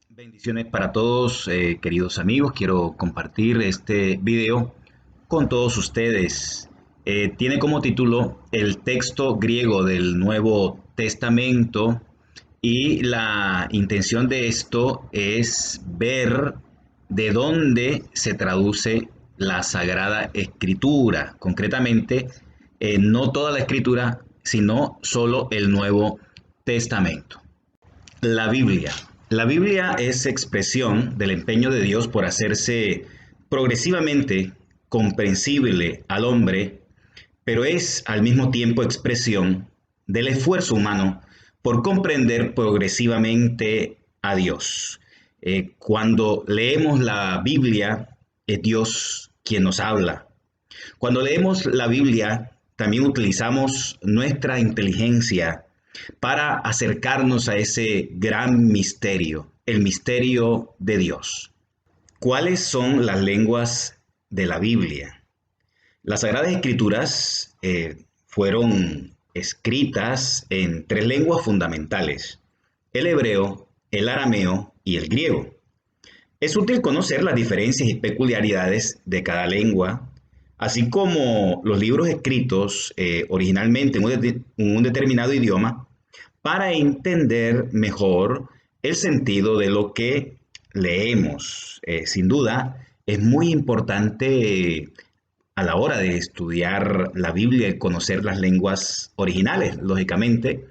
Bendiciones para todos, queridos amigos. Quiero compartir este video con todos ustedes. Tiene como título el texto griego del Nuevo Testamento y la intención de esto es ver de dónde se traduce la Sagrada Escritura. Concretamente, no toda la Escritura, sino solo el Nuevo Testamento. La Biblia. La Biblia es expresión del empeño de Dios por hacerse progresivamente comprensible al hombre, pero es al mismo tiempo expresión del esfuerzo humano por comprender progresivamente a Dios. Cuando leemos la Biblia, es Dios quien nos habla. Cuando leemos la Biblia, también utilizamos nuestra inteligencia para acercarnos a ese gran misterio, el misterio de Dios. ¿Cuáles son las lenguas de la Biblia? Las Sagradas Escrituras fueron escritas en tres lenguas fundamentales: el hebreo, el arameo y el griego. Es útil conocer las diferencias y peculiaridades de cada lengua, así como los libros escritos originalmente en un determinado idioma, para entender mejor el sentido de lo que leemos. Sin duda, es muy importante a la hora de estudiar la Biblia y conocer las lenguas originales, lógicamente,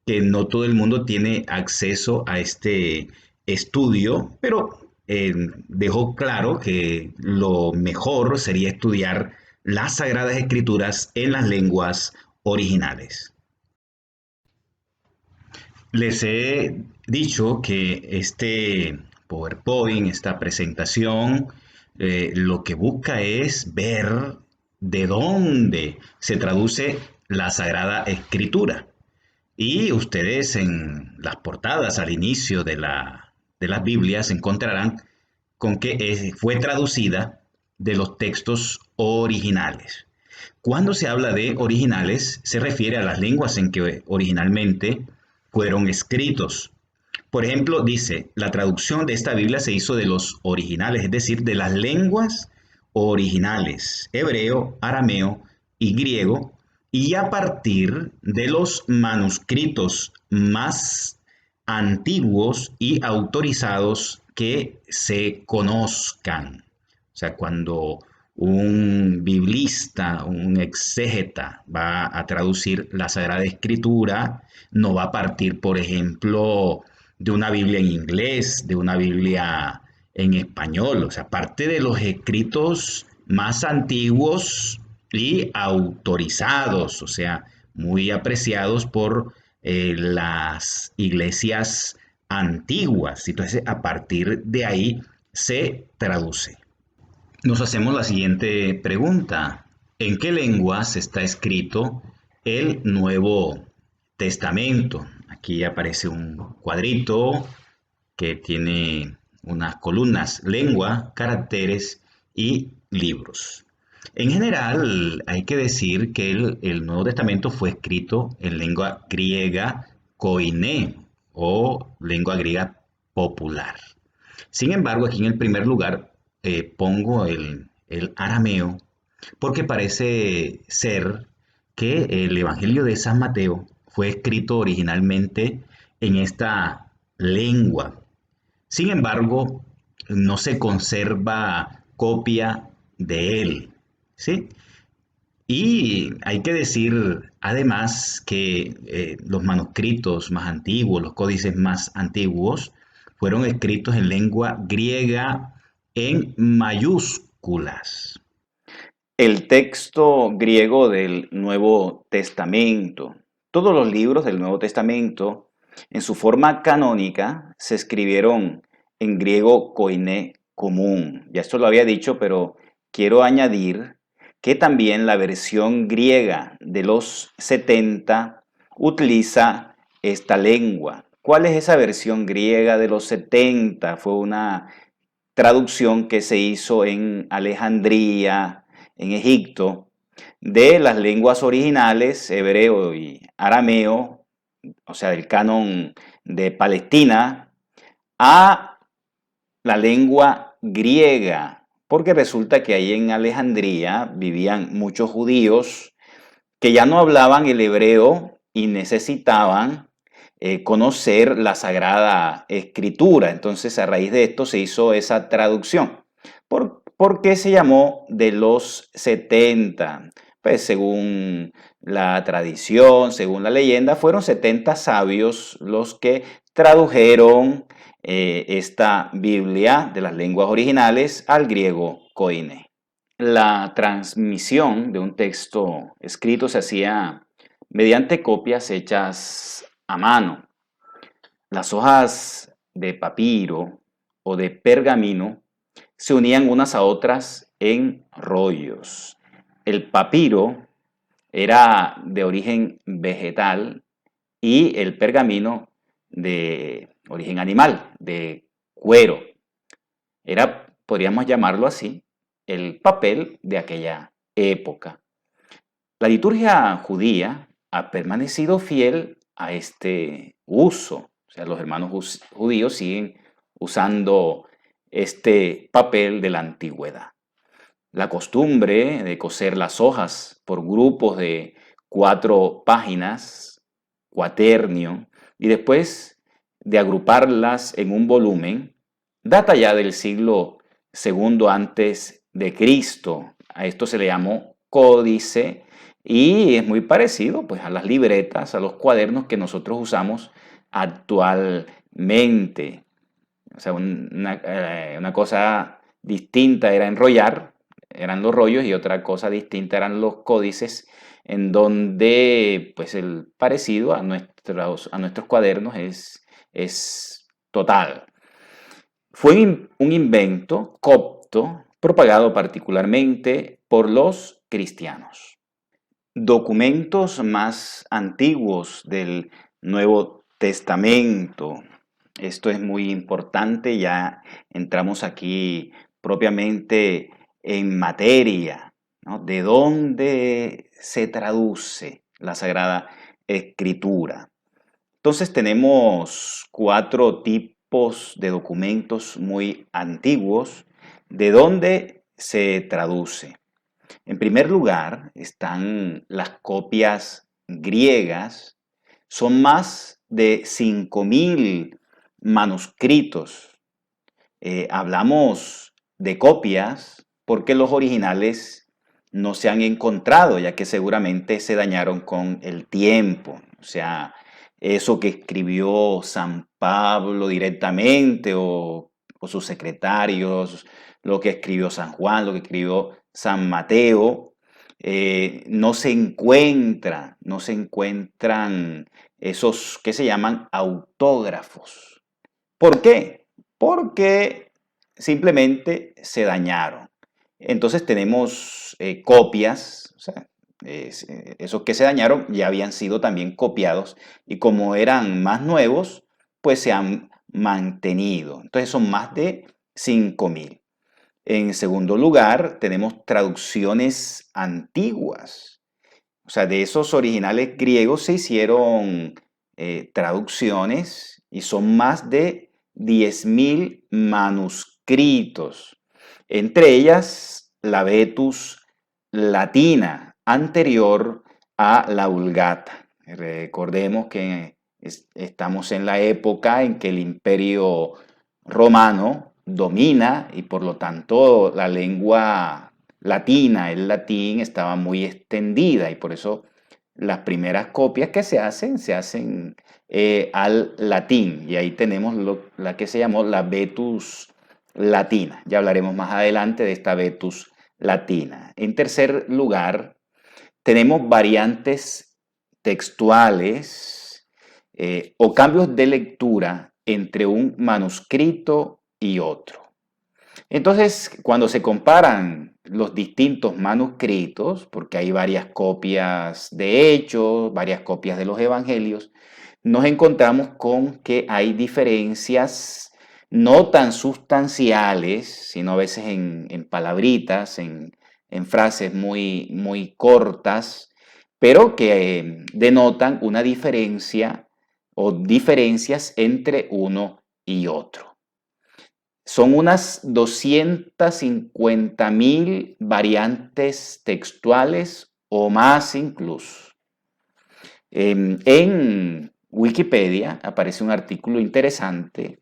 que no todo el mundo tiene acceso a este estudio, pero dejó claro que lo mejor sería estudiar las Sagradas Escrituras en las lenguas originales. Les he dicho que este PowerPoint, esta presentación, lo que busca es ver de dónde se traduce la Sagrada Escritura. Y ustedes en las portadas al inicio de las Biblias encontrarán con que fue traducida de los textos originales. Cuando se habla de originales, se refiere a las lenguas en que originalmente fueron escritos. Por ejemplo, dice, la traducción de esta Biblia se hizo de los originales, es decir, de las lenguas originales, hebreo, arameo y griego, y a partir de los manuscritos más antiguos y autorizados que se conozcan. O sea, cuando un biblista, un exégeta va a traducir la Sagrada Escritura, no va a partir, por ejemplo, de una Biblia en inglés, de una Biblia en español, o sea, parte de los escritos más antiguos y autorizados, o sea, muy apreciados por las iglesias antiguas. Entonces, a partir de ahí se traduce. Nos hacemos la siguiente pregunta: ¿en qué lenguas está escrito el Nuevo Testamento? Aquí aparece un cuadrito que tiene unas columnas: lengua, caracteres y libros. En general, hay que decir que el Nuevo Testamento fue escrito en lengua griega koiné o lengua griega popular. Sin embargo, aquí en el primer lugar pongo el arameo porque parece ser que el Evangelio de San Mateo fue escrito originalmente en esta lengua. Sin embargo, no se conserva copia de él, ¿sí? Y hay que decir además que los manuscritos más antiguos, los códices más antiguos, fueron escritos en lengua griega en mayúsculas. El texto griego del Nuevo Testamento. Todos los libros del Nuevo Testamento, en su forma canónica, se escribieron en griego koiné común. Ya esto lo había dicho, pero quiero añadir que también la versión griega de los 70 utiliza esta lengua. ¿Cuál es esa versión griega de los 70? Fue una traducción que se hizo en Alejandría, en Egipto, de las lenguas originales, hebreo y arameo, o sea, del canon de Palestina, a la lengua griega, porque resulta que ahí en Alejandría vivían muchos judíos que ya no hablaban el hebreo y necesitaban conocer la Sagrada Escritura. Entonces, a raíz de esto se hizo esa traducción. ¿Por qué se llamó de los 70? Pues según la tradición, según la leyenda, fueron 70 sabios los que tradujeron esta Biblia de las lenguas originales al griego koine. La transmisión de un texto escrito se hacía mediante copias hechas a mano. Las hojas de papiro o de pergamino se unían unas a otras en rollos. El papiro era de origen vegetal y el pergamino de origen animal, de cuero. Era, podríamos llamarlo así, el papel de aquella época. La liturgia judía ha permanecido fiel a este uso. O sea, los hermanos judíos siguen usando este papel de la antigüedad. La costumbre de coser las hojas por grupos de 4 páginas, cuaternio, y después de agruparlas en un volumen, data ya del siglo segundo antes de Cristo. A esto se le llamó códice y es muy parecido pues, a las libretas, a los cuadernos que nosotros usamos actualmente. O sea, una cosa distinta era enrollar, eran los rollos, y otra cosa distinta eran los códices, en donde pues el parecido a nuestros cuadernos es total. Fue un invento copto propagado particularmente por los cristianos. Documentos más antiguos del Nuevo Testamento. Esto es muy importante, ya entramos aquí propiamente en materia, ¿no? ¿De dónde se traduce la Sagrada Escritura? Entonces tenemos 4 tipos de documentos muy antiguos. ¿De dónde se traduce? En primer lugar, están las copias griegas. Son más de 5.000 manuscritos. Hablamos de copias porque los originales no se han encontrado, ya que seguramente se dañaron con el tiempo. O sea, eso que escribió San Pablo directamente o sus secretarios, lo que escribió San Juan, lo que escribió San Mateo, no se no se encuentran esos que se llaman autógrafos. ¿Por qué? Porque simplemente se dañaron. Entonces tenemos copias, o sea, esos que se dañaron ya habían sido también copiados y como eran más nuevos, pues se han mantenido. Entonces son más de 5.000. En segundo lugar, tenemos traducciones antiguas. O sea, de esos originales griegos se hicieron traducciones y son más de 10.000 manuscritos. Entre ellas, la Vetus latina, anterior a la Vulgata. Recordemos que estamos en la época en que el Imperio Romano domina y por lo tanto la lengua latina, el latín, estaba muy extendida y por eso las primeras copias que se hacen al latín y ahí tenemos la que se llamó la Vetus latina. Ya hablaremos más adelante de esta Vetus latina. En tercer lugar, tenemos variantes textuales o cambios de lectura entre un manuscrito y otro. Entonces, cuando se comparan los distintos manuscritos, porque hay varias copias de Hechos, varias copias de los Evangelios, nos encontramos con que hay diferencias no tan sustanciales, sino a veces en palabritas, en frases muy cortas, pero que denotan una diferencia o diferencias entre uno y otro. Son unas 250.000 variantes textuales o más incluso. En Wikipedia aparece un artículo interesante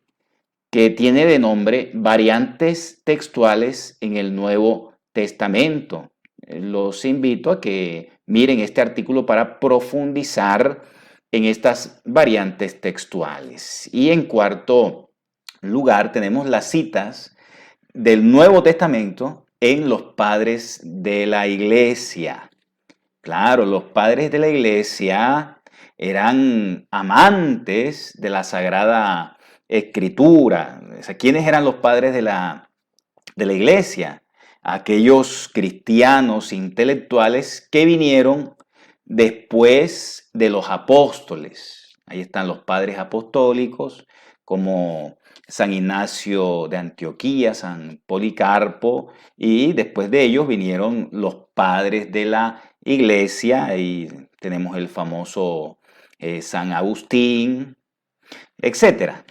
que tiene de nombre Variantes textuales en el Nuevo Testamento. Los invito a que miren este artículo para profundizar en estas variantes textuales. Y en cuarto lugar tenemos las citas del Nuevo Testamento en los padres de la iglesia. Claro, los padres de la iglesia eran amantes de la Sagrada Escritura. O sea, ¿quiénes eran los padres de la iglesia? Aquellos cristianos intelectuales que vinieron después de los apóstoles. Ahí están los padres apostólicos como San Ignacio de Antioquía, San Policarpo, y después de ellos vinieron los padres de la iglesia, y tenemos el famoso San Agustín, etcétera.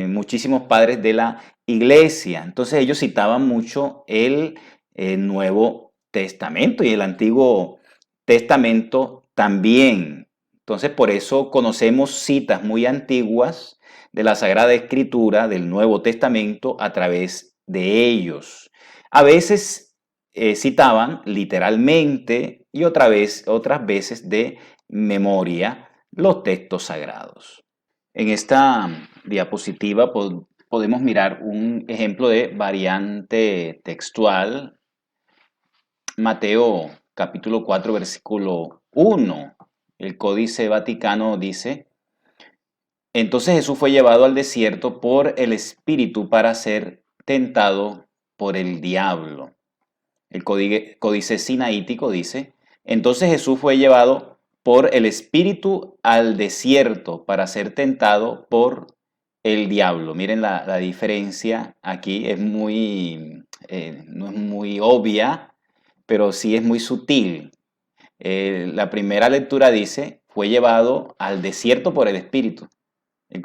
Muchísimos padres de la iglesia. Entonces ellos citaban mucho el Nuevo Testamento y el Antiguo Testamento también. Entonces por eso conocemos citas muy antiguas de la Sagrada Escritura, del Nuevo Testamento, a través de ellos. A veces citaban literalmente y otras veces de memoria los textos sagrados. En esta diapositiva podemos mirar un ejemplo de variante textual. Mateo capítulo 4 versículo 1. El Códice Vaticano dice: entonces Jesús fue llevado al desierto por el Espíritu para ser tentado por el diablo. El Códice Sinaítico dice: entonces Jesús fue llevado por el Espíritu al desierto para ser tentado por el diablo. Miren la diferencia aquí, es muy, no es muy obvia, pero sí es muy sutil. La primera lectura dice: fue llevado al desierto por el Espíritu. El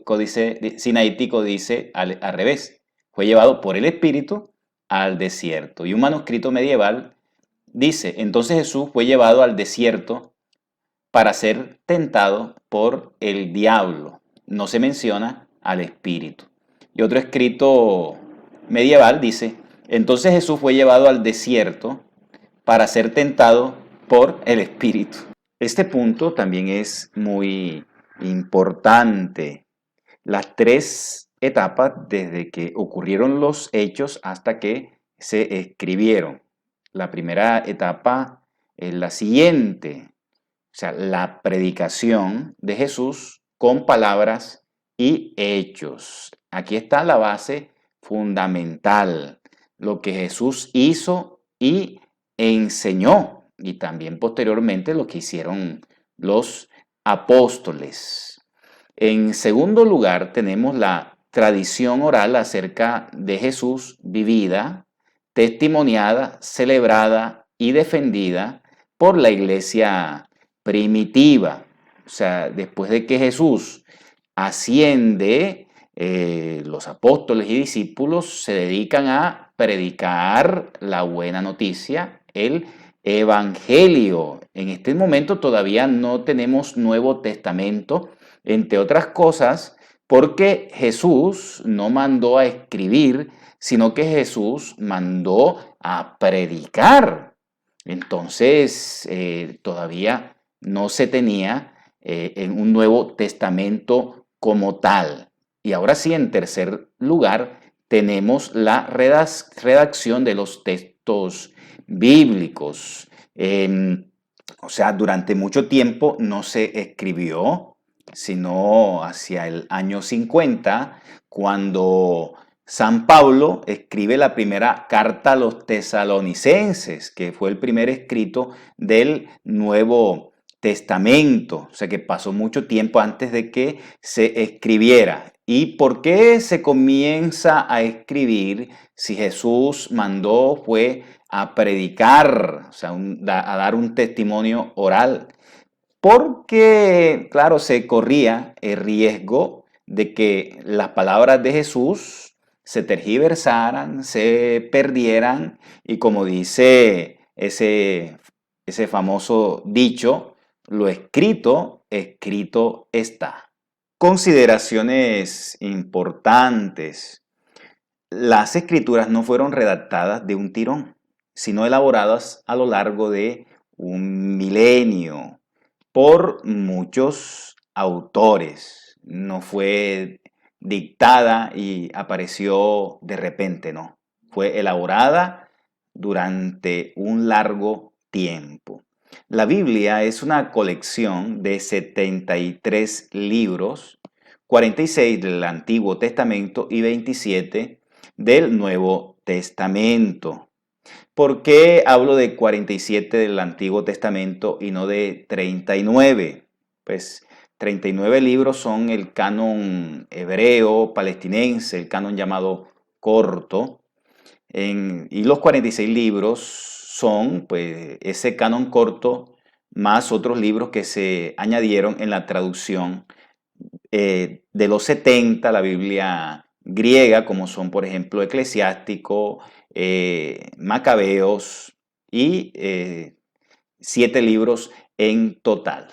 Códice Sinaítico dice al revés: fue llevado por el Espíritu al desierto. Y un manuscrito medieval dice: entonces Jesús fue llevado al desierto para ser tentado por el diablo. No se menciona al Espíritu. Y otro escrito medieval dice: entonces Jesús fue llevado al desierto para ser tentado por el Espíritu. Este punto también es muy importante. Las tres etapas desde que ocurrieron los hechos hasta que se escribieron. La primera etapa es la siguiente, o sea, la predicación de Jesús con palabras y hechos. Aquí está la base fundamental, lo que Jesús hizo y enseñó, y también posteriormente lo que hicieron los apóstoles. En segundo lugar, tenemos la tradición oral acerca de Jesús vivida, testimoniada, celebrada y defendida por la iglesia primitiva. O sea, después de que Jesús asciende, los apóstoles y discípulos se dedican a predicar la buena noticia, el evangelio. En este momento todavía no tenemos Nuevo Testamento, entre otras cosas, porque Jesús no mandó a escribir, sino que Jesús mandó a predicar. Entonces, todavía no se tenía en un Nuevo Testamento como tal. Y ahora sí, en tercer lugar, tenemos la redacción de los textos bíblicos. O sea, durante mucho tiempo no se escribió, sino hacia el año 50, cuando San Pablo escribe la primera carta a los tesalonicenses, que fue el primer escrito del Nuevo Testamento. O sea que pasó mucho tiempo antes de que se escribiera. ¿Y por qué se comienza a escribir si Jesús mandó fue a predicar, o sea, a dar un testimonio oral? Porque, claro, se corría el riesgo de que las palabras de Jesús se tergiversaran, se perdieran y como dice ese famoso dicho, lo escrito, escrito está. Consideraciones importantes. Las escrituras no fueron redactadas de un tirón, sino elaboradas a lo largo de un milenio por muchos autores. No fue dictada y apareció de repente, no. Fue elaborada durante un largo tiempo. La Biblia es una colección de 73 libros, 46 del Antiguo Testamento y 27 del Nuevo Testamento. ¿Por qué hablo de 47 del Antiguo Testamento y no de 39? Pues 39 libros son el canon hebreo, palestinense, el canon llamado corto, y los 46 libros son pues ese canon corto más otros libros que se añadieron en la traducción de los 70, la Biblia griega, como son, por ejemplo, Eclesiástico, Macabeos y 7 libros en total.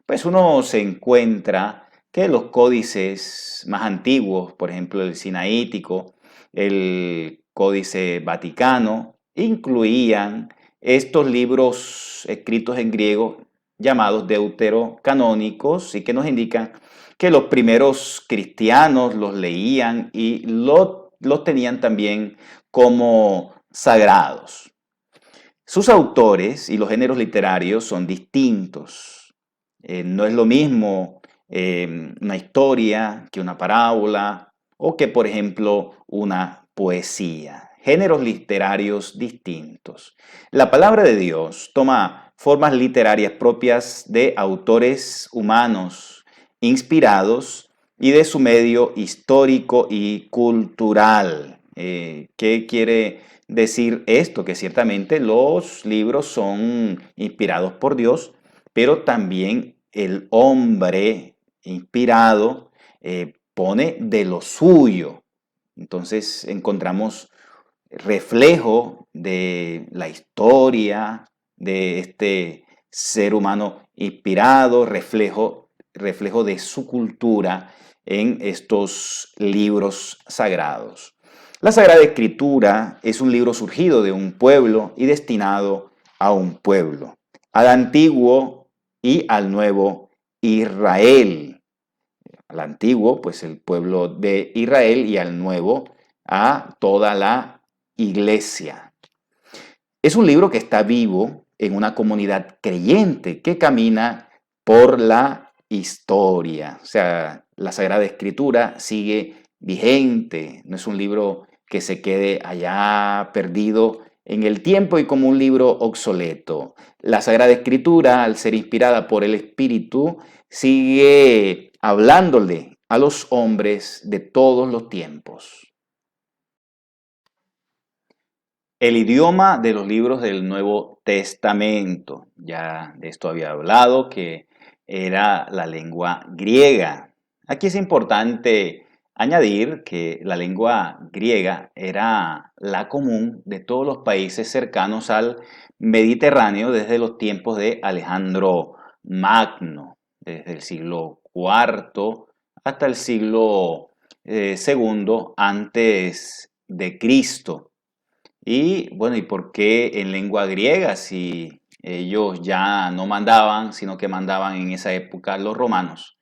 Pues uno se encuentra que los códices más antiguos, por ejemplo, el Sinaítico, el Códice Vaticano, incluían estos libros escritos en griego llamados deuterocanónicos y que nos indican que los primeros cristianos los leían y los tenían también como sagrados. Sus autores y los géneros literarios son distintos. No es lo mismo una historia que una parábola o que, por ejemplo, una poesía. Géneros literarios distintos. La palabra de Dios toma formas literarias propias de autores humanos inspirados y de su medio histórico y cultural. ¿Qué quiere decir esto? Que ciertamente los libros son inspirados por Dios, pero también el hombre inspirado pone de lo suyo. Entonces encontramos reflejo de la historia de este ser humano inspirado, reflejo de su cultura en estos libros sagrados. La Sagrada Escritura es un libro surgido de un pueblo y destinado a un pueblo, al antiguo y al nuevo Israel. Al antiguo, pues el pueblo de Israel, y al nuevo, a toda la iglesia. Es un libro que está vivo en una comunidad creyente que camina por la historia. O sea, la Sagrada Escritura sigue vigente, no es un libro que se quede allá perdido en el tiempo y como un libro obsoleto. La Sagrada Escritura, al ser inspirada por el Espíritu, sigue hablándole a los hombres de todos los tiempos. El idioma de los libros del Nuevo Testamento. Ya de esto había hablado, que era la lengua griega. Aquí es importante añadir que la lengua griega era la común de todos los países cercanos al Mediterráneo desde los tiempos de Alejandro Magno, desde el siglo IV hasta el siglo II antes de Cristo. Y bueno, ¿y por qué en lengua griega si ellos ya no mandaban, sino que mandaban en esa época los romanos?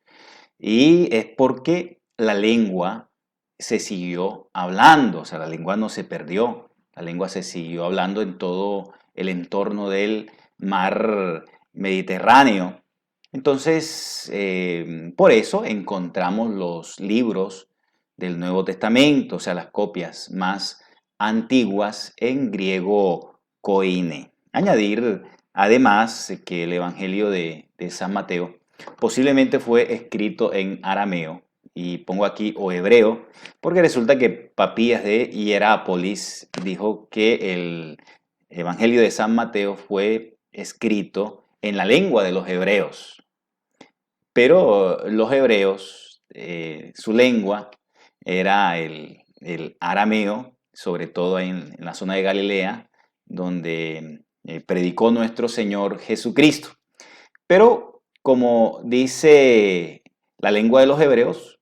Y es porque la lengua se siguió hablando, o sea, la lengua no se perdió, la lengua se siguió hablando en todo el entorno del mar Mediterráneo. Entonces, por eso encontramos los libros del Nuevo Testamento, o sea, las copias más antiguas en griego koine. Añadir además que el Evangelio de San Mateo posiblemente fue escrito en arameo, y pongo aquí o hebreo, porque resulta que Papías de Hierápolis dijo que el Evangelio de San Mateo fue escrito en la lengua de los hebreos. Pero los hebreos, su lengua era el el arameo, sobre todo en la zona de Galilea, donde predicó nuestro Señor Jesucristo. Pero como dice la lengua de los hebreos,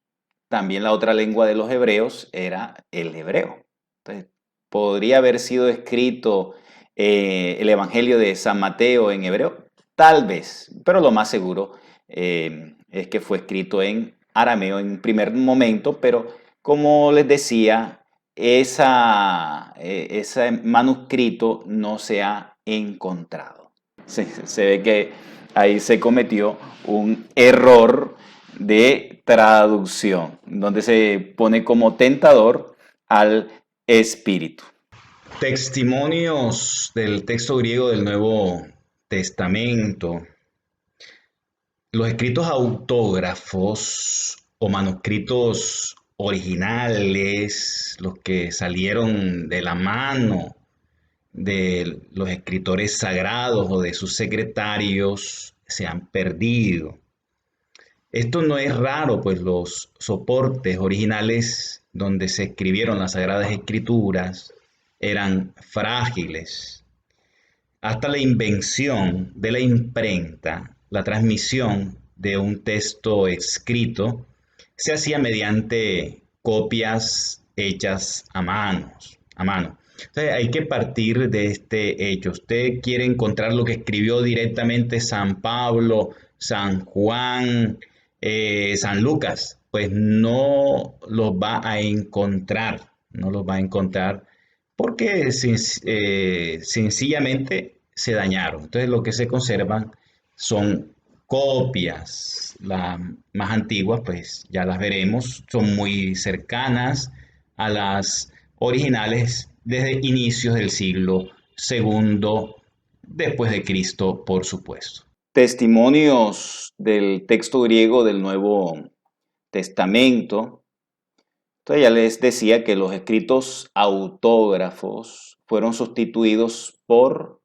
también la otra lengua de los hebreos era el hebreo. Entonces, ¿podría haber sido escrito el Evangelio de San Mateo en hebreo? Tal vez, pero lo más seguro es que fue escrito en arameo en primer momento, pero como les decía, ese manuscrito no se ha encontrado. Se ve que ahí se cometió un error de traducción, donde se pone como tentador al espíritu. Testimonios del texto griego del Nuevo Testamento. Los escritos autógrafos o manuscritos originales, los que salieron de la mano de los escritores sagrados o de sus secretarios, se han perdido. Esto no es raro, pues los soportes originales donde se escribieron las Sagradas Escrituras eran frágiles. Hasta la invención de la imprenta, la transmisión de un texto escrito se hacía mediante copias hechas a mano. Entonces hay que partir de este hecho. Usted quiere encontrar lo que escribió directamente San Pablo, San Juan, San Lucas, pues no los va a encontrar, no los va a encontrar porque sencillamente se dañaron. Entonces lo que se conservan son copias. Las más antiguas, pues ya las veremos, son muy cercanas a las originales desde inicios del siglo segundo después de Cristo, por supuesto. Testimonios del texto griego del Nuevo Testamento. Entonces ya les decía que los escritos autógrafos fueron sustituidos por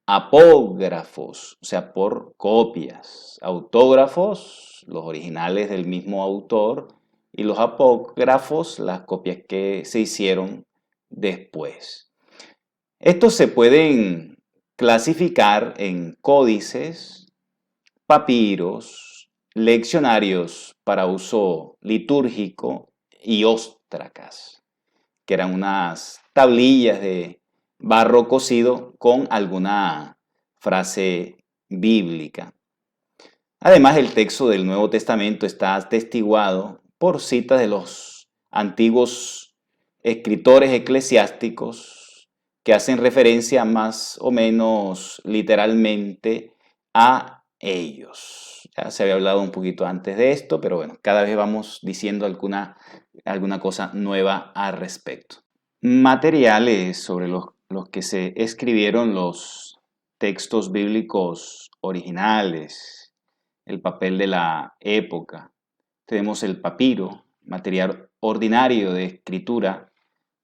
apógrafos, o sea, por copias. Autógrafos, los originales del mismo autor, y los apógrafos, las copias que se hicieron después. Estos se pueden clasificar en códices, papiros, leccionarios para uso litúrgico y óstracas, que eran unas tablillas de barro cocido con alguna frase bíblica. Además, el texto del Nuevo Testamento está atestiguado por citas de los antiguos escritores eclesiásticos que hacen referencia más o menos literalmente a ellos. Ya se había hablado un poquito antes de esto, pero bueno, cada vez vamos diciendo alguna cosa nueva al respecto. Materiales sobre los que se escribieron los textos bíblicos originales, el papel de la época. Tenemos el papiro, material ordinario de escritura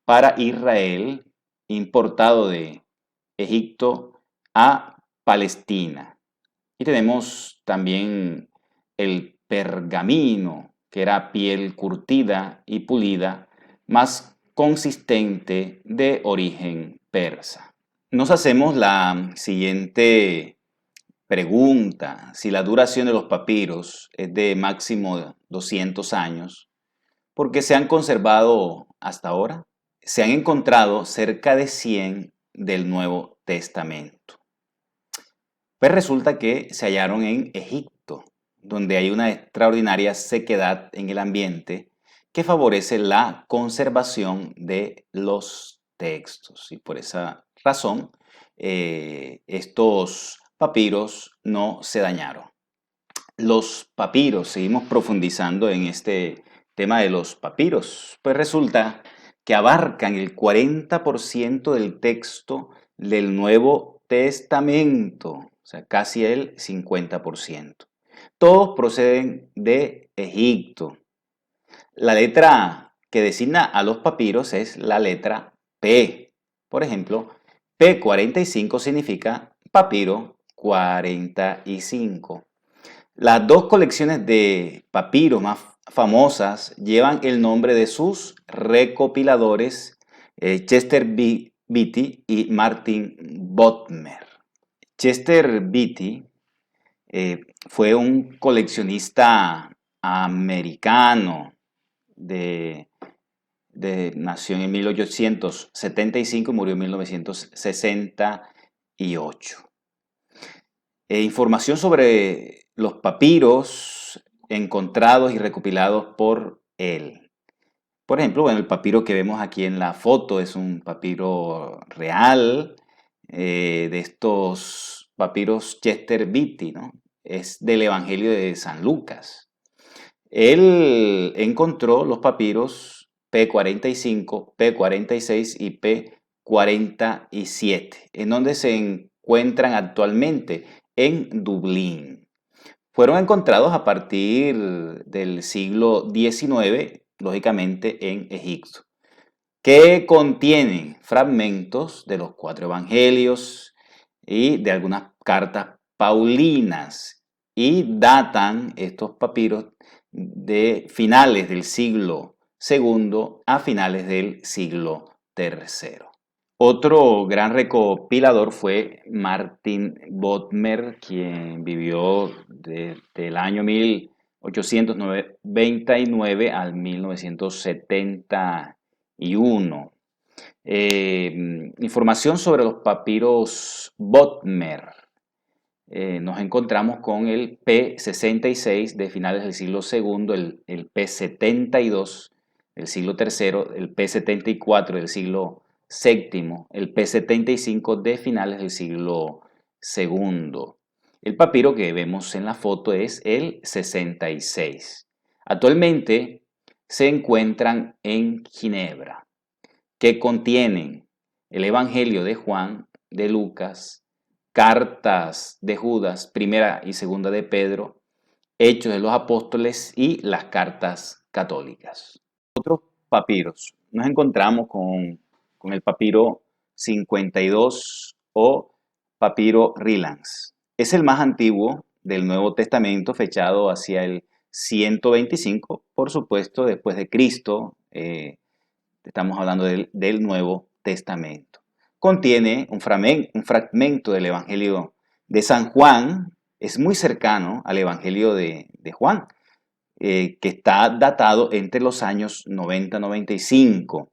para Israel, importado de Egipto a Palestina. Y tenemos también el pergamino, que era piel curtida y pulida, más consistente, de origen persa. Nos hacemos la siguiente pregunta: si la duración de los papiros es de máximo 200 años, ¿por qué se han conservado hasta ahora? Se han encontrado cerca de 100 del Nuevo Testamento. Pues resulta que se hallaron en Egipto, donde hay una extraordinaria sequedad en el ambiente que favorece la conservación de los textos. Y por esa razón, estos papiros no se dañaron. Los papiros, seguimos profundizando en este tema de los papiros, pues resulta que abarcan el 40% del texto del Nuevo Testamento, o sea, casi el 50%. Todos proceden de Egipto. La letra que designa a los papiros es la letra P. Por ejemplo, P45 significa papiro 45. Las dos colecciones de papiros más famosas llevan el nombre de sus recopiladores, Chester Beatty y Martin Bodmer. Chester Beatty fue un coleccionista americano de, nació en 1875 y murió en 1968. Información sobre los papiros encontrados y recopilados por él. Por ejemplo, bueno, el papiro que vemos aquí en la foto es un papiro real, de estos papiros Chester Beatty, ¿no? Es del Evangelio de San Lucas. Él encontró los papiros P45, P46 y P47, en donde se encuentran actualmente en Dublín. Fueron encontrados a partir del siglo XIX, lógicamente en Egipto, que contienen fragmentos de los 4 evangelios y de algunas cartas paulinas, y datan estos papiros de finales del siglo II a finales del siglo III. Otro gran recopilador fue Martin Bodmer, quien vivió desde el año 1899 al 1971. Información sobre los papiros Bodmer. Nos encontramos con el P66 de finales del siglo II, el P72 del siglo III, el P74 del siglo VII, el P75 de finales del siglo II. El papiro que vemos en la foto es el 66. Actualmente se encuentran en Ginebra, que contienen el Evangelio de Juan, de Lucas, cartas de Judas, primera y segunda de Pedro, Hechos de los Apóstoles y las cartas católicas. Otros papiros. Nos encontramos con el papiro 52 o papiro Rilans. Es el más antiguo del Nuevo Testamento, fechado hacia el 125, por supuesto, después de Cristo. Estamos hablando del Nuevo Testamento. Contiene un fragmento del Evangelio de San Juan, es muy cercano al Evangelio de Juan, que está datado entre los años 90-95.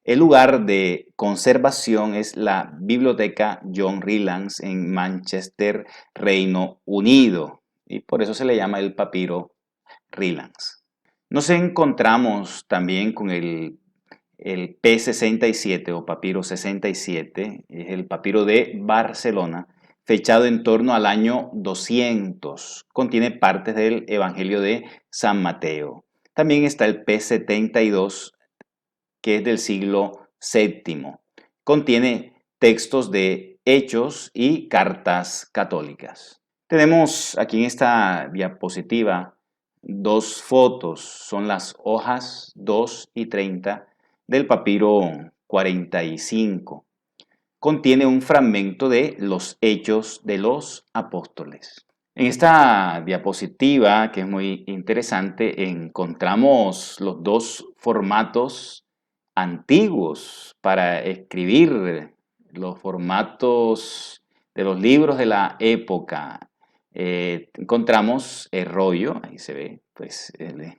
El lugar de conservación es la Biblioteca John Rylands en Manchester, Reino Unido, y por eso se le llama el papiro Rylands. Nos encontramos también con el P67 o papiro 67, es el papiro de Barcelona, fechado en torno al año 200. Contiene partes del Evangelio de San Mateo. También está el P72, que es del siglo VII. Contiene textos de Hechos y cartas católicas. Tenemos aquí en esta diapositiva dos fotos, son las hojas 2 y 30 del papiro 45. Contiene un fragmento de los Hechos de los Apóstoles. En esta diapositiva, que es muy interesante, encontramos los dos formatos antiguos para escribir, los formatos de los libros de la época. Encontramos el rollo, ahí se ve, pues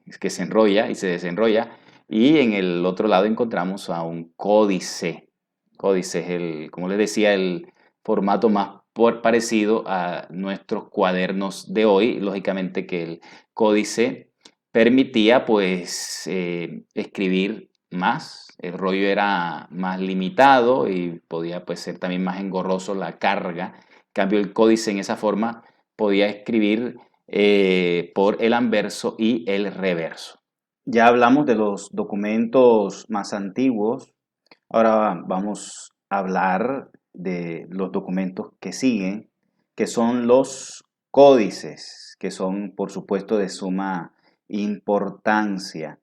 es que se enrolla y se desenrolla, y en el otro lado encontramos a un códice. Códice es como les decía, el formato más parecido a nuestros cuadernos de hoy. Lógicamente que el códice permitía pues escribir más, el rollo era más limitado y podía pues ser también más engorroso la carga. En cambio el códice en esa forma podía escribir por el anverso y el reverso. Ya hablamos de los documentos más antiguos. Ahora vamos a hablar de los documentos que siguen, que son los códices, que son por supuesto de suma importancia.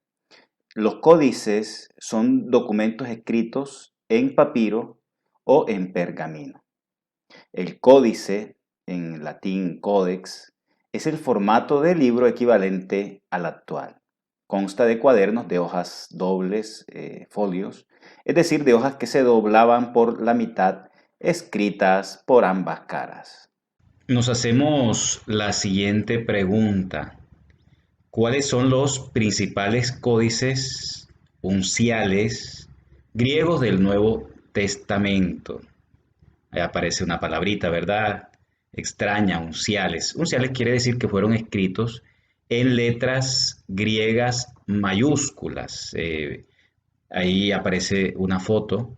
Los códices son documentos escritos en papiro o en pergamino. El códice, en latín codex, es el formato de libro equivalente al actual. consta de cuadernos de hojas dobles, folios, es decir, de hojas que se doblaban por la mitad, escritas por ambas caras. Nos hacemos la siguiente pregunta. ¿Cuáles son los principales códices unciales griegos del Nuevo Testamento? Ahí aparece una palabrita, ¿verdad? Extraña, unciales. Unciales quiere decir que fueron escritos en letras griegas mayúsculas. Ahí aparece una foto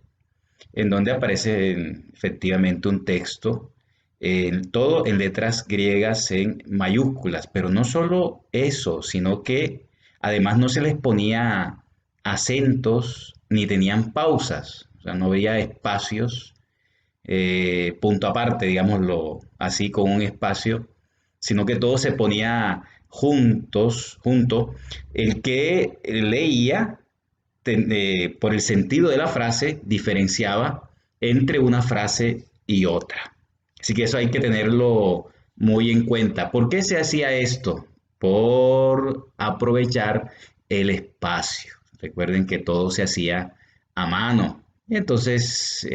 en donde aparece efectivamente un texto, todo en letras griegas en mayúsculas, pero no solo eso, sino que además no se les ponía acentos ni tenían pausas, o sea, no había espacios, punto aparte, digámoslo así, con un espacio, sino que todo se ponía junto. El que leía por el sentido de la frase, diferenciaba entre una frase y otra. Así que eso hay que tenerlo muy en cuenta. ¿Por qué se hacía esto? Por aprovechar el espacio. Recuerden que todo se hacía a mano. Entonces,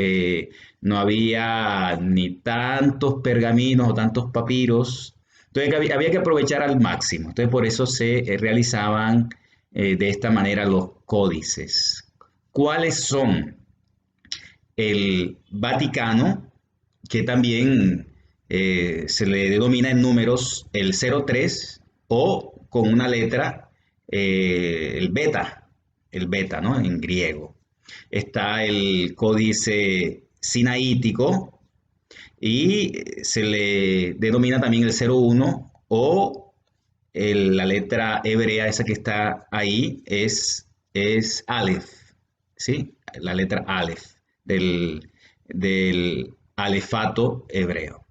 no había ni tantos pergaminos o tantos papiros. Entonces, había que aprovechar al máximo. Entonces, por eso se realizaban de esta manera los códices. ¿Cuáles son? El Vaticano, que también se le denomina en números el 03 o con una letra el beta, ¿no? En griego. Está el códice sinaítico y se le denomina también el 01 o la letra hebrea, esa que está ahí, es Aleph, ¿sí? La letra Aleph del alefato hebreo.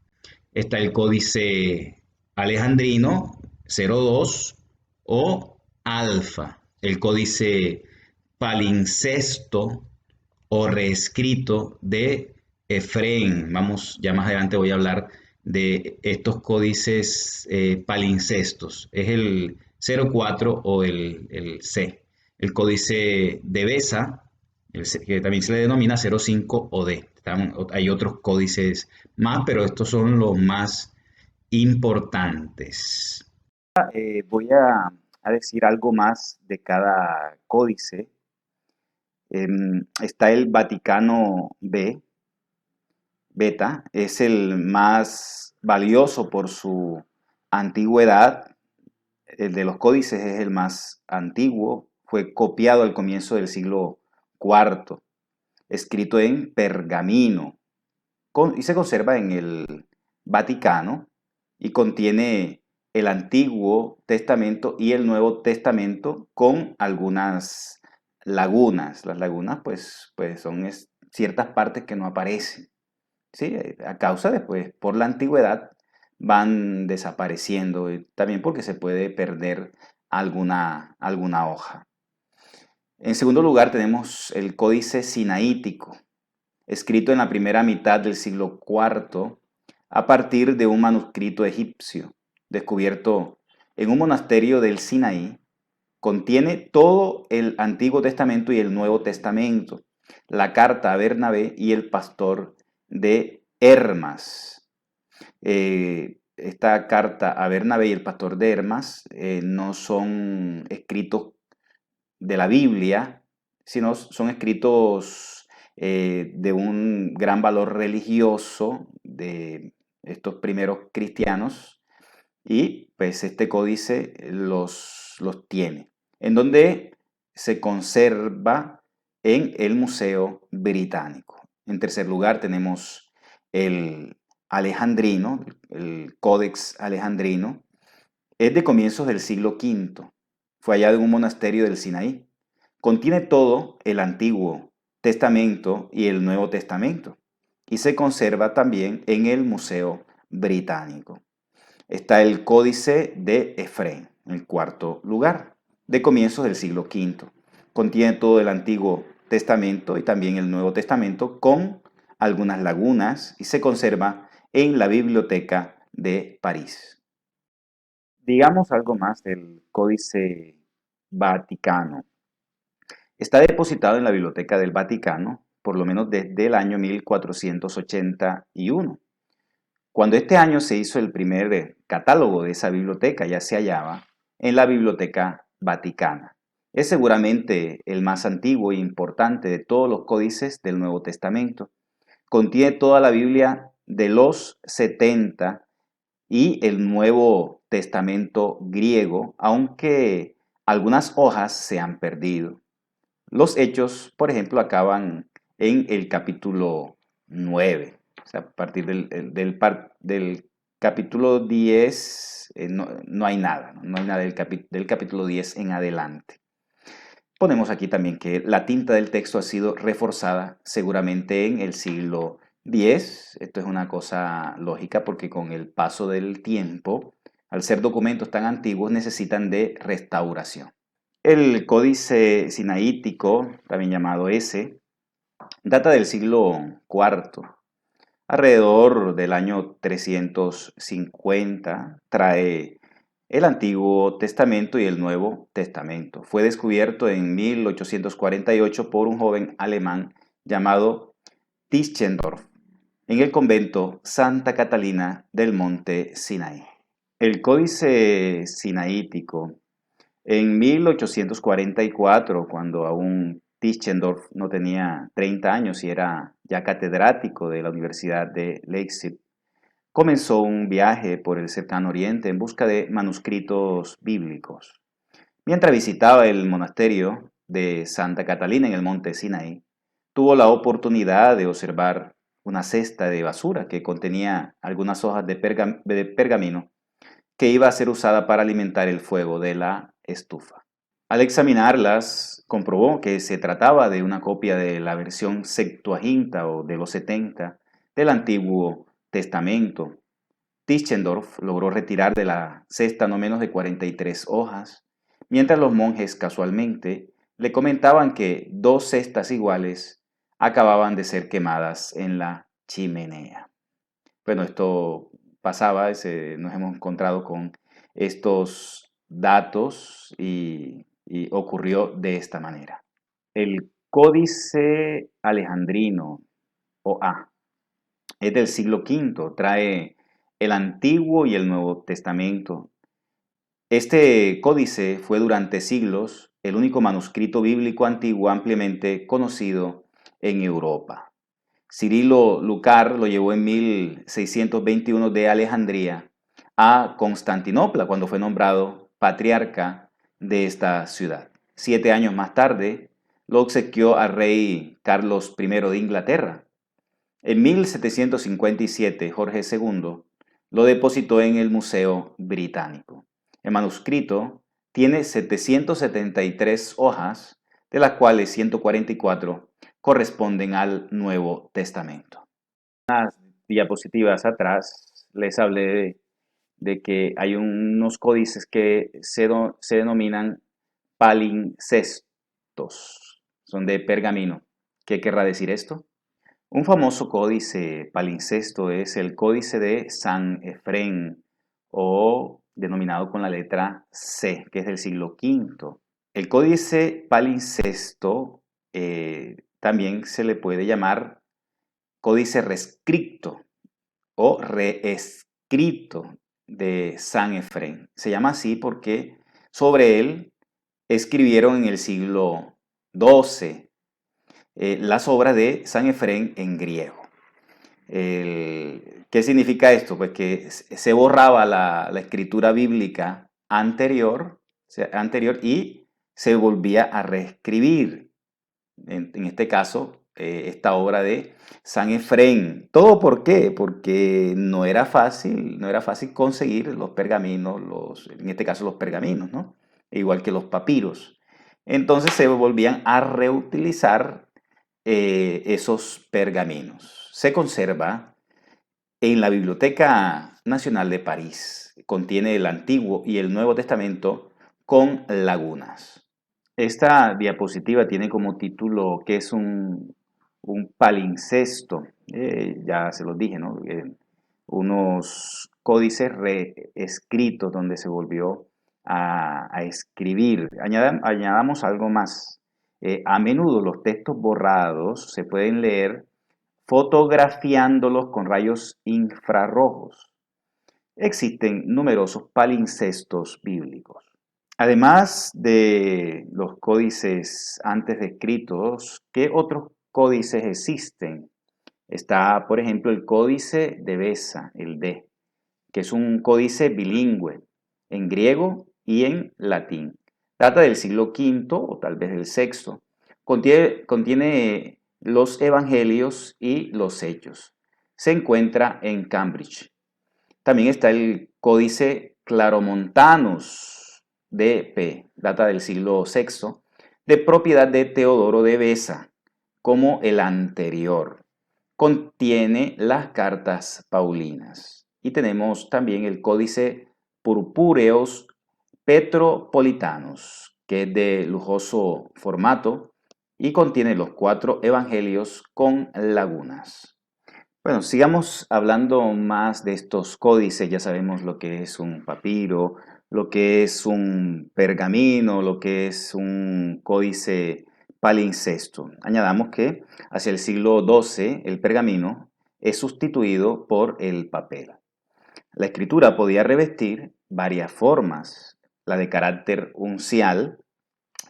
Está el códice alejandrino 02 o alfa, el códice palincesto o reescrito de Efraín. Vamos, ya más adelante voy a hablar de estos códices palincestos. Es el 04 o el C. El códice de Besa, que también se le denomina 05 o D. Hay otros códices más, pero estos son los más importantes. Voy a decir algo más de cada códice. Está el Vaticano B, beta, es el más valioso por su antigüedad. El de los códices es el más antiguo, fue copiado al comienzo del siglo IV, escrito en pergamino y se conserva en el Vaticano y contiene el Antiguo Testamento y el Nuevo Testamento con algunas lagunas. Las lagunas pues son ciertas partes que no aparecen, ¿sí? A causa de, pues, por la antigüedad van desapareciendo, también porque se puede perder alguna hoja. En segundo lugar tenemos el Códice Sinaítico, escrito en la primera mitad del siglo IV a partir de un manuscrito egipcio descubierto en un monasterio del Sinaí. Contiene todo el Antiguo Testamento y el Nuevo Testamento, la carta a Bernabé y el pastor de Hermas. Esta carta a Bernabé y el pastor de Hermas no son escritos de la Biblia, sino son escritos de un gran valor religioso de estos primeros cristianos y pues este códice los tiene, en donde se conserva en el Museo Británico. En tercer lugar tenemos el Alejandrino, el Codex Alejandrino, es de comienzos del siglo V. Fue hallado en un monasterio del Sinaí. Contiene todo el Antiguo Testamento y el Nuevo Testamento y se conserva también en el Museo Británico. Está el Códice de Efraín, en el cuarto lugar, de comienzos del siglo V. Contiene todo el Antiguo Testamento y también el Nuevo Testamento con algunas lagunas y se conserva en la Biblioteca de París. Digamos algo más del Códice Vaticano. Está depositado en la Biblioteca del Vaticano, por lo menos desde el año 1481. Cuando este año se hizo el primer catálogo de esa biblioteca, ya se hallaba en la Biblioteca Vaticana. Es seguramente el más antiguo e importante de todos los códices del Nuevo Testamento. Contiene toda la Biblia de los 70 y el Nuevo Testamento griego, aunque algunas hojas se han perdido. Los hechos, por ejemplo, acaban en el capítulo 9. O sea, a partir del capítulo 10 no hay nada, no hay nada del capítulo 10 en adelante. Ponemos aquí también que la tinta del texto ha sido reforzada seguramente en el siglo X. Esto es una cosa lógica porque con el paso del tiempo, al ser documentos tan antiguos, necesitan de restauración. El códice sinaítico, también llamado S, data del siglo IV. Alrededor del año 350 trae el Antiguo Testamento y el Nuevo Testamento. Fue descubierto en 1848 por un joven alemán llamado Tischendorf en el convento Santa Catalina del Monte Sinaí. El códice sinaítico en 1844, cuando aún Tischendorf no tenía 30 años y era ya catedrático de la Universidad de Leipzig, comenzó un viaje por el cercano oriente en busca de manuscritos bíblicos. Mientras visitaba el monasterio de Santa Catalina en el monte Sinaí, tuvo la oportunidad de observar una cesta de basura que contenía algunas hojas de pergamino que iba a ser usada para alimentar el fuego de la estufa. Al examinarlas, comprobó que se trataba de una copia de la versión Septuaginta o de los 70 del Antiguo Testamento. Tischendorf logró retirar de la cesta no menos de 43 hojas, mientras los monjes casualmente le comentaban que 2 cestas iguales acababan de ser quemadas en la chimenea. Bueno, esto pasaba, nos hemos encontrado con estos datos y ocurrió de esta manera. El Códice Alejandrino, o A, es del siglo V, trae el Antiguo y el Nuevo Testamento. Este códice fue durante siglos el único manuscrito bíblico antiguo ampliamente conocido en Europa. Cirilo Lucar lo llevó en 1621 de Alejandría a Constantinopla cuando fue nombrado patriarca de esta ciudad. 7 años más tarde lo obsequió al rey Carlos I de Inglaterra. En 1757 Jorge II lo depositó en el Museo Británico. El manuscrito tiene 773 hojas, de las cuales 144 corresponden al Nuevo Testamento. Unas diapositivas atrás les hablé de que hay unos códices que se denominan palincestos, son de pergamino. ¿Qué querrá decir esto? Un famoso códice palincesto es el Códice de San Efrén, o denominado con la letra C, que es del siglo V. El Códice palincesto también se le puede llamar Códice rescripto o reescrito de San Efrén. Se llama así porque sobre él escribieron en el siglo XII las obras de San Efrén en griego. ¿Qué significa esto? Pues que se borraba la escritura bíblica anterior y se volvía a reescribir. En este caso, esta obra de San Efrén. ¿Todo por qué? Porque no era fácil conseguir los pergaminos, en este caso los pergaminos, ¿no? Igual que los papiros. Entonces se volvían a reutilizar esos pergaminos. Se conserva en la Biblioteca Nacional de París. Contiene el Antiguo y el Nuevo Testamento con lagunas. Esta diapositiva tiene como título que es un palincesto. Ya se los dije, ¿no? Unos códices reescritos donde se volvió a escribir. Añadamos algo más. A menudo los textos borrados se pueden leer fotografiándolos con rayos infrarrojos. Existen numerosos palimpsestos bíblicos. Además de los códices antes descritos, ¿qué otros códices existen? Está, por ejemplo, el códice de Besa, el D, que es un códice bilingüe en griego y en latín. Data del siglo V o tal vez del VI. Contiene los evangelios y los hechos. Se encuentra en Cambridge. También está el códice Claromontanus DP, data del siglo VI, de propiedad de Teodoro de Besa, como el anterior. Contiene las cartas paulinas. Y tenemos también el códice Purpúreos Petropolitanos, que es de lujoso formato y contiene los 4 evangelios con lagunas. Bueno, sigamos hablando más de estos códices. Ya sabemos lo que es un papiro, lo que es un pergamino, lo que es un códice palimpsesto. Añadamos que hacia el siglo XII el pergamino es sustituido por el papel. La escritura podía revestir varias formas. La de carácter uncial,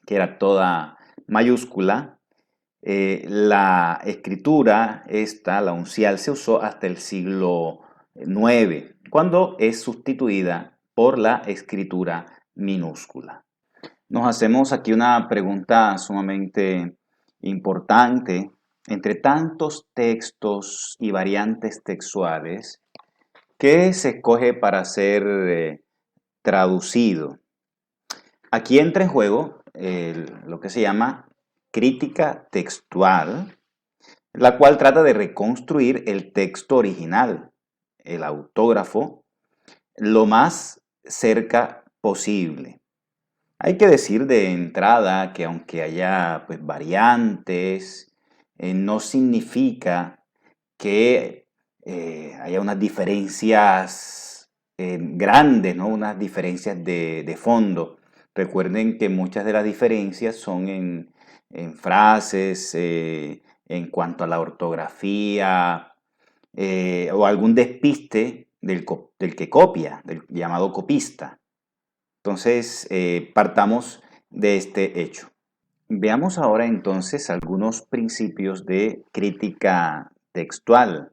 que era toda mayúscula. La escritura, la uncial, se usó hasta el siglo IX, cuando es sustituida por la escritura minúscula. Nos hacemos aquí una pregunta sumamente importante. Entre tantos textos y variantes textuales, ¿qué se escoge para ser traducido? Aquí entra en juego lo que se llama crítica textual, la cual trata de reconstruir el texto original, el autógrafo, lo más cerca posible. Hay que decir de entrada que aunque haya pues, variantes, no significa que haya unas diferencias grandes, ¿no? Unas diferencias de fondo. Recuerden que muchas de las diferencias son en frases, en cuanto a la ortografía, o algún despiste del que copia, del llamado copista. Entonces, partamos de este hecho. Veamos ahora entonces algunos principios de crítica textual.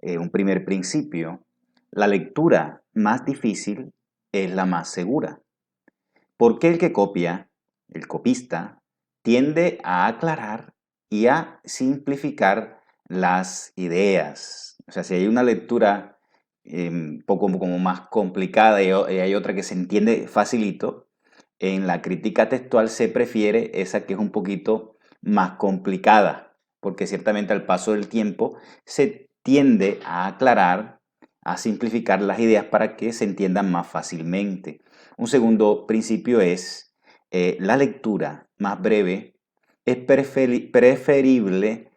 Un primer principio, la lectura más difícil es la más segura, porque el que copia, el copista, tiende a aclarar y a simplificar las ideas. O sea, si hay una lectura un poco como más complicada y hay otra que se entiende facilito, en la crítica textual se prefiere esa que es un poquito más complicada, porque ciertamente al paso del tiempo se tiende a aclarar, a simplificar las ideas para que se entiendan más fácilmente. Un segundo principio es la lectura más breve es preferible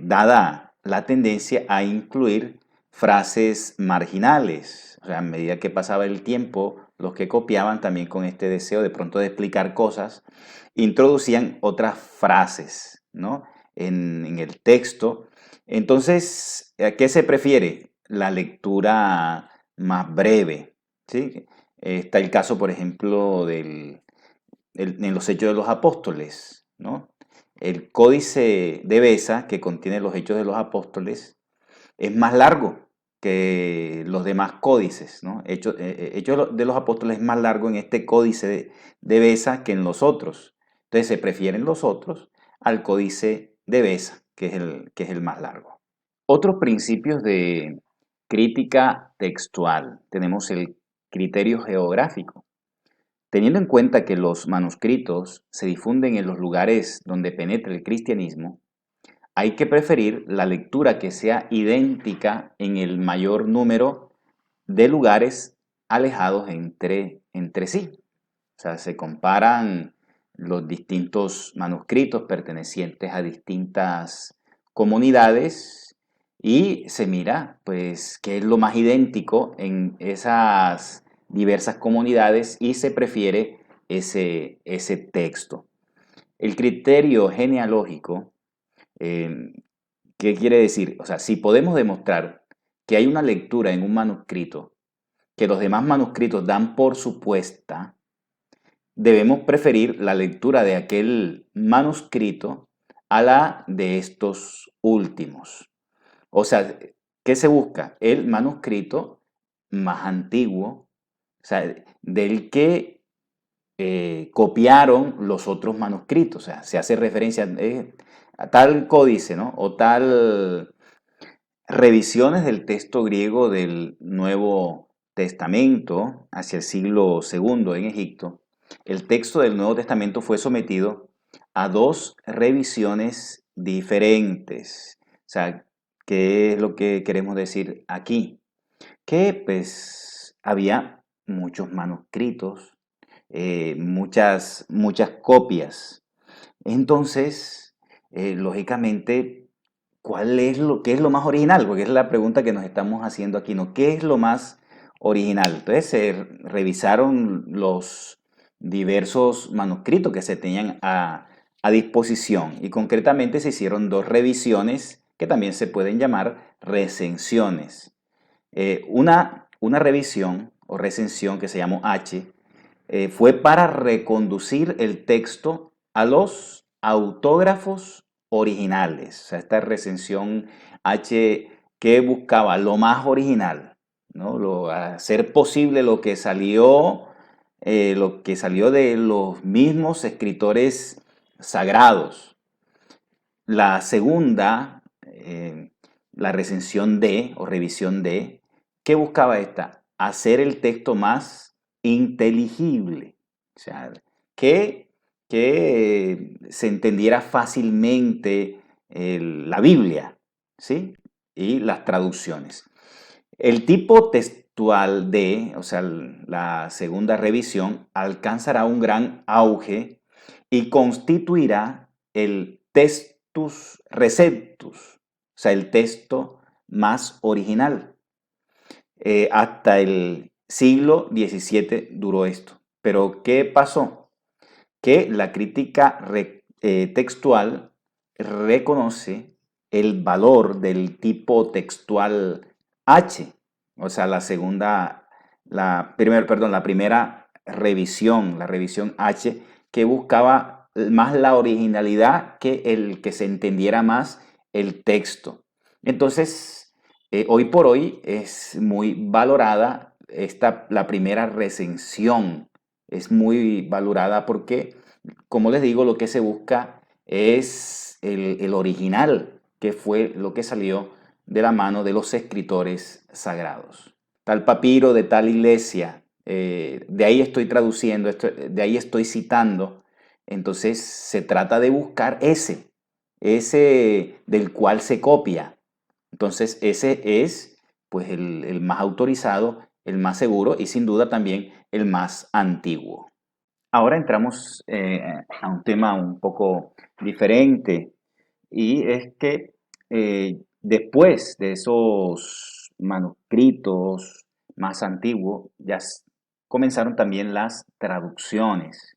dada la tendencia a incluir frases marginales. O sea, a medida que pasaba el tiempo, los que copiaban también con este deseo de pronto de explicar cosas, introducían otras frases, ¿no? en el texto. Entonces, ¿a qué se prefiere? La lectura más breve, ¿sí? Está el caso, por ejemplo, en los Hechos de los Apóstoles, ¿no? El Códice de Besa, que contiene los Hechos de los Apóstoles, es más largo que los demás códices, ¿no? Hechos de los Apóstoles es más largo en este Códice de Besa que en los otros. Entonces se prefieren los otros al Códice de Besa, que es el más largo. Otros principios de crítica textual. Tenemos el criterio geográfico. Teniendo en cuenta que los manuscritos se difunden en los lugares donde penetra el cristianismo, hay que preferir la lectura que sea idéntica en el mayor número de lugares alejados entre sí. O sea, se comparan los distintos manuscritos pertenecientes a distintas comunidades y se mira, pues, qué es lo más idéntico en esas diversas comunidades y se prefiere ese texto. El criterio genealógico, eh, ¿qué quiere decir? O sea, si podemos demostrar que hay una lectura en un manuscrito que los demás manuscritos dan por supuesta, debemos preferir la lectura de aquel manuscrito a la de estos últimos. O sea, ¿qué se busca? El manuscrito más antiguo, o sea, del que copiaron los otros manuscritos. O sea, se hace referencia a tal códice, ¿no? O tal revisiones del texto griego del Nuevo Testamento hacia el siglo II en Egipto. El texto del Nuevo Testamento fue sometido a dos revisiones diferentes. O sea, ¿qué es lo que queremos decir aquí? Que pues había muchos manuscritos, muchas copias. Entonces, lógicamente, qué es lo más original? Porque es la pregunta que nos estamos haciendo aquí, ¿no? ¿Qué es lo más original? Entonces se revisaron los diversos manuscritos que se tenían a disposición y concretamente se hicieron dos revisiones que también se pueden llamar recensiones. Una revisión o recensión que se llamó H fue para reconducir el texto a los autógrafos originales. O sea, esta recensión H que buscaba lo más original, ¿no? Hacer posible lo que salió de los mismos escritores sagrados. La segunda, la recensión D o revisión D, ¿qué buscaba esta? Hacer el texto más inteligible, o sea, que se entendiera fácilmente la Biblia, ¿sí? Y las traducciones. El tipo textual D, o sea, la segunda revisión, alcanzará un gran auge y constituirá el textus receptus, o sea, el texto más original. Hasta el siglo XVII duró esto. Pero ¿qué pasó? Que la crítica textual reconoce el valor del tipo textual H, o sea, la primera revisión, la revisión H, que buscaba más la originalidad que el que se entendiera más el texto. Entonces, hoy por hoy es muy valorada la primera recensión, es muy valorada porque, como les digo, lo que se busca es el original, que fue lo que salió de la mano de los escritores sagrados. Tal papiro de tal iglesia, de ahí estoy traduciendo, de ahí estoy citando. Entonces se trata de buscar ese del cual se copia. Entonces ese es pues el más autorizado, el más seguro y sin duda también el más antiguo. Ahora entramos a un tema un poco diferente y es que después de esos manuscritos más antiguos comenzaron también las traducciones,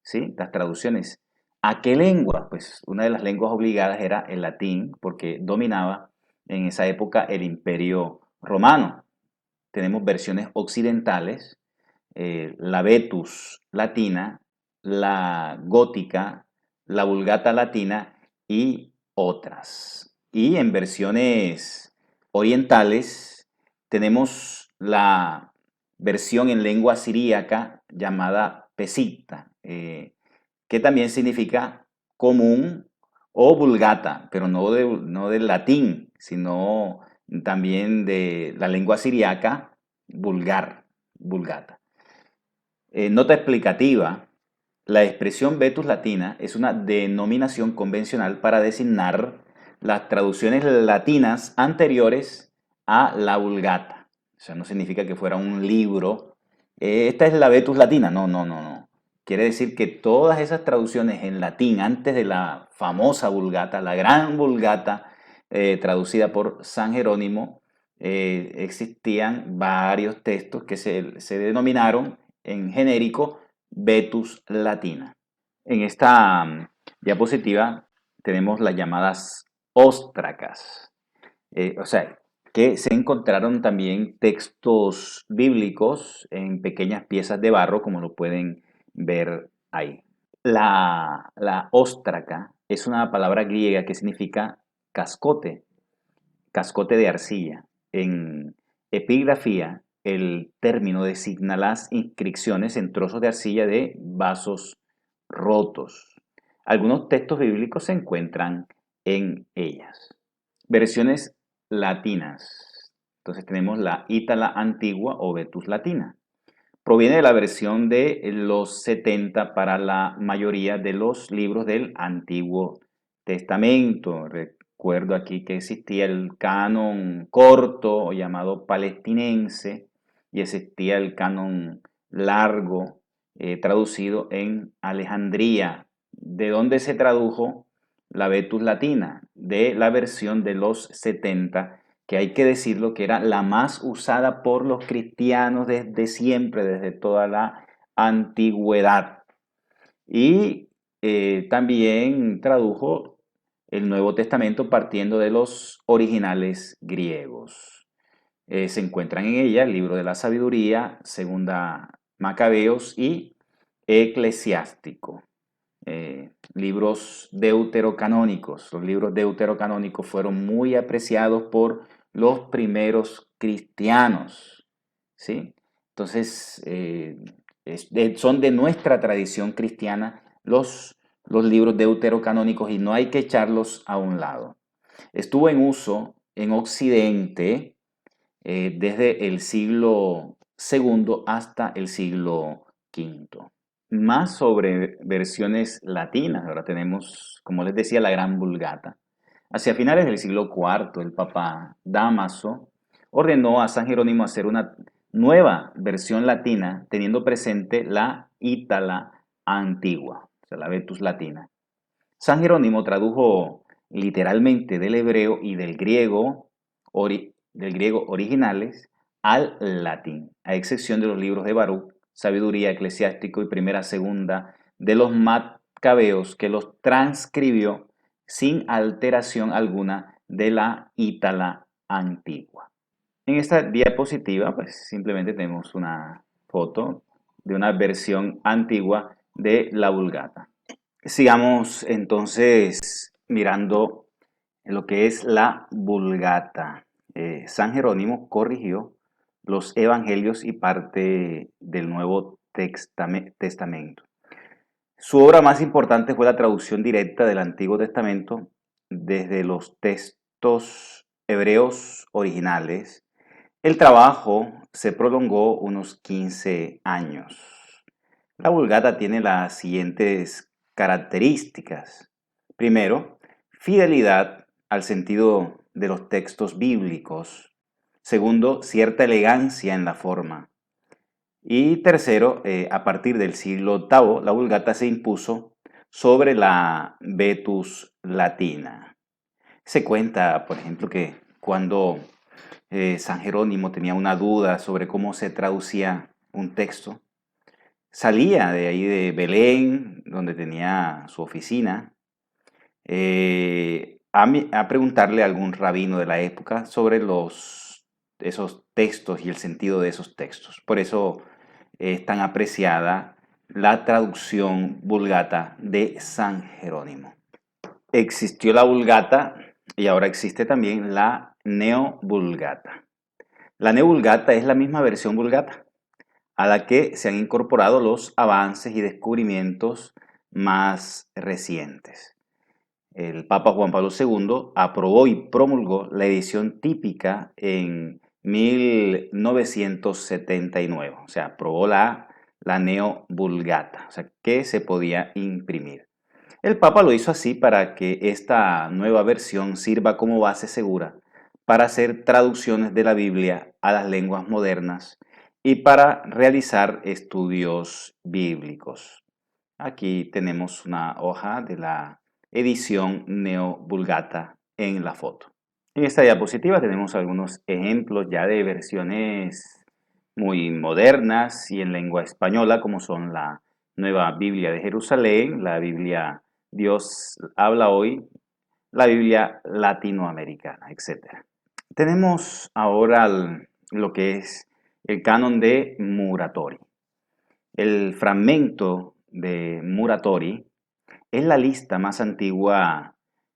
¿sí? Las traducciones. ¿A qué lengua? Pues una de las lenguas obligadas era el latín porque dominaba en esa época el Imperio Romano. Tenemos versiones occidentales, la Vetus latina, la gótica, la vulgata latina y otras. Y en versiones orientales tenemos la versión en lengua siríaca llamada pesita, que también significa común o vulgata, pero no del latín, sino también de la lengua siríaca vulgata. Nota explicativa. La expresión vetus latina es una denominación convencional para designar las traducciones latinas anteriores a la Vulgata. O sea, no significa que fuera un libro. Esta es la vetus latina. No, no, no, no. Quiere decir que todas esas traducciones en latín antes de la famosa Vulgata, la gran Vulgata, traducida por San Jerónimo, existían varios textos que se denominaron en genérico Vetus Latina. En esta diapositiva tenemos las llamadas óstracas, o sea, que se encontraron también textos bíblicos en pequeñas piezas de barro, como lo pueden ver ahí. La óstraca es una palabra griega que significa cascote, cascote de arcilla. En epigrafía, el término designa las inscripciones en trozos de arcilla de vasos rotos. Algunos textos bíblicos se encuentran en ellas. Versiones latinas. Entonces tenemos la Ítala antigua o Vetus latina. Proviene de la versión de los 70 para la mayoría de los libros del Antiguo Testamento. Recuerdo aquí que existía el canon corto o llamado palestinense y existía el canon largo traducido en Alejandría, de donde se tradujo la Vetus latina, de la versión de los 70, que hay que decirlo que era la más usada por los cristianos desde siempre, desde toda la antigüedad. Y también tradujo el Nuevo Testamento partiendo de los originales griegos. Se encuentran en ella el libro de la sabiduría, segunda Macabeos y Eclesiástico. Libros deuterocanónicos. Los libros deuterocanónicos fueron muy apreciados por los primeros cristianos, ¿sí? Entonces, son de nuestra tradición cristiana los libros deuterocanónicos y no hay que echarlos a un lado. Estuvo en uso en Occidente desde el siglo segundo hasta el siglo quinto. Más sobre versiones latinas. Ahora tenemos, como les decía, la Gran Vulgata. Hacia finales del siglo IV, el Papa Dámaso ordenó a San Jerónimo hacer una nueva versión latina, teniendo presente la Ítala antigua, o sea, la Vetus latina. San Jerónimo tradujo literalmente del hebreo y del griego originales al latín, a excepción de los libros de Baruch, Sabiduría, Eclesiástico y Primera, Segunda de los Macabeos, que los transcribió sin alteración alguna de la Ítala antigua. En esta diapositiva, pues simplemente tenemos una foto de una versión antigua de la Vulgata. Sigamos entonces mirando lo que es la Vulgata. San Jerónimo corrigió los evangelios y parte del Nuevo Testamento. Su obra más importante fue la traducción directa del Antiguo Testamento desde los textos hebreos originales. El trabajo se prolongó unos 15 años. La Vulgata tiene las siguientes características. Primero, fidelidad al sentido de los textos bíblicos. Segundo, cierta elegancia en la forma. Y tercero, a partir del siglo VIII, la Vulgata se impuso sobre la Vetus latina. Se cuenta, por ejemplo, que cuando San Jerónimo tenía una duda sobre cómo se traducía un texto, salía de ahí de Belén, donde tenía su oficina, a preguntarle a algún rabino de la época sobre esos textos y el sentido de esos textos. Por eso es tan apreciada la traducción vulgata de San Jerónimo. Existió la Vulgata y ahora existe también la Neovulgata. La Neovulgata es la misma versión vulgata, a la que se han incorporado los avances y descubrimientos más recientes. El Papa Juan Pablo II aprobó y promulgó la edición típica en 1979, o sea, aprobó la Neo Vulgata, o sea, que se podía imprimir. El Papa lo hizo así para que esta nueva versión sirva como base segura para hacer traducciones de la Biblia a las lenguas modernas y para realizar estudios bíblicos. Aquí tenemos una hoja de la edición Neo Vulgata en la foto. En esta diapositiva tenemos algunos ejemplos ya de versiones muy modernas y en lengua española, como son la Nueva Biblia de Jerusalén, la Biblia Dios habla hoy, la Biblia latinoamericana, etc. Tenemos ahora lo que es el canon de Muratori. El fragmento de Muratori es la lista más antigua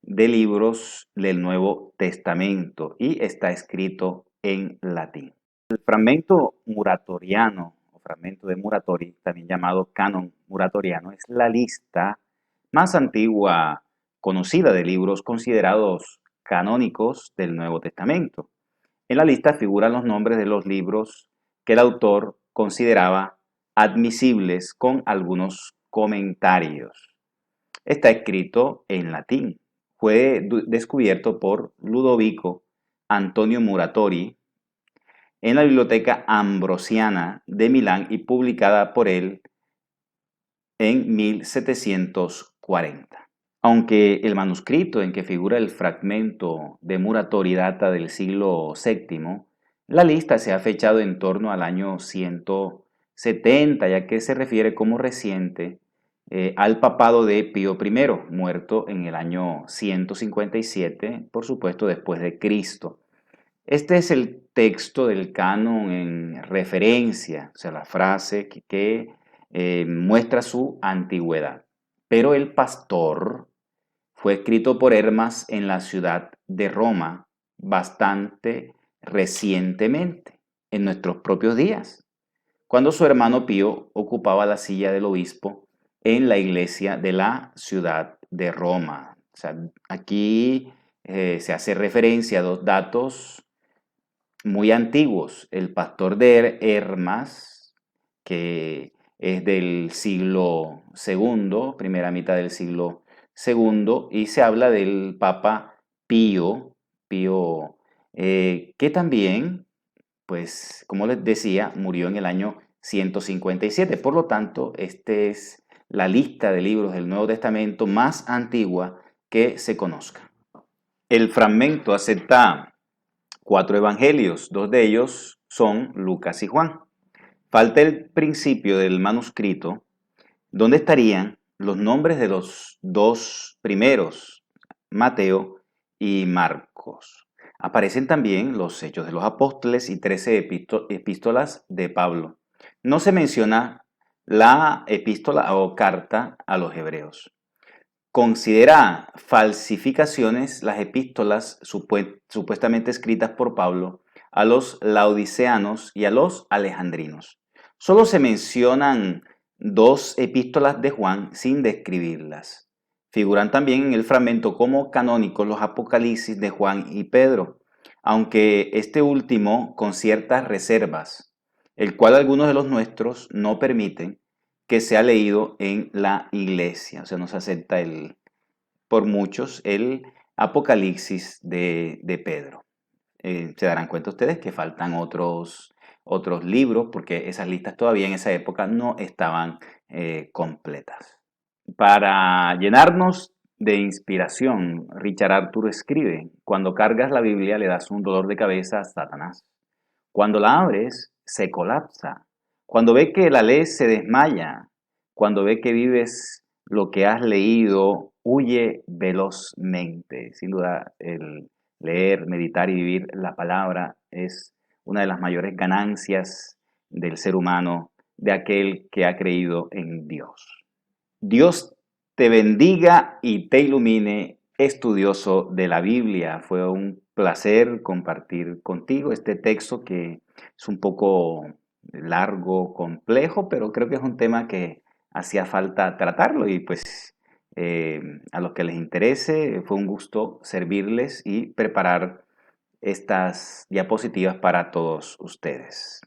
de libros del Nuevo Testamento y está escrito en latín. El fragmento muratoriano o fragmento de Muratori, también llamado canon muratoriano, es la lista más antigua conocida de libros considerados canónicos del Nuevo Testamento. En la lista figuran los nombres de los libros que el autor consideraba admisibles con algunos comentarios. Está escrito en latín. Fue descubierto por Ludovico Antonio Muratori en la Biblioteca Ambrosiana de Milán y publicada por él en 1740. Aunque el manuscrito en que figura el fragmento de Muratori data del siglo VII, la lista se ha fechado en torno al año 170, ya que se refiere como reciente al papado de Pío I, muerto en el año 157, por supuesto después de Cristo. Este es el texto del canon en referencia, o sea, la frase que muestra su antigüedad. Pero el pastor fue escrito por Hermas en la ciudad de Roma bastante recientemente, en nuestros propios días, cuando su hermano Pío ocupaba la silla del obispo en la iglesia de la ciudad de Roma. O sea, aquí se hace referencia a dos datos muy antiguos. El pastor de Hermas, que es del siglo segundo, primera mitad del siglo segundo, y se habla del Papa Pío, que también, pues, como les decía, murió en el año 157. Por lo tanto, esta es la lista de libros del Nuevo Testamento más antigua que se conozca. El fragmento acepta 4 evangelios, 2 de ellos son Lucas y Juan. Falta el principio del manuscrito, donde estarían los nombres de los 2 primeros, Mateo y Marcos. Aparecen también los Hechos de los Apóstoles y 13 epístolas de Pablo. No se menciona la epístola o carta a los hebreos. Considera falsificaciones las epístolas supuestamente escritas por Pablo a los laodiceanos y a los alejandrinos. Solo se mencionan 2 epístolas de Juan sin describirlas. Figuran también en el fragmento como canónicos los Apocalipsis de Juan y Pedro, aunque este último con ciertas reservas, el cual algunos de los nuestros no permiten que sea leído en la iglesia. O sea, no se acepta por muchos el Apocalipsis de Pedro. Se darán cuenta ustedes que faltan otros libros porque esas listas todavía en esa época no estaban completas. Para llenarnos de inspiración, Richard Arthur escribe: cuando cargas la Biblia le das un dolor de cabeza a Satanás. Cuando la abres, se colapsa. Cuando ve que la lees, se desmaya. Cuando ve que vives lo que has leído, huye velozmente. Sin duda, el leer, meditar y vivir la palabra es una de las mayores ganancias del ser humano, de aquel que ha creído en Dios. Dios te bendiga y te ilumine, estudioso de la Biblia. Fue un placer compartir contigo este texto que es un poco largo, complejo, pero creo que es un tema que hacía falta tratarlo y pues a los que les interese fue un gusto servirles y preparar estas diapositivas para todos ustedes.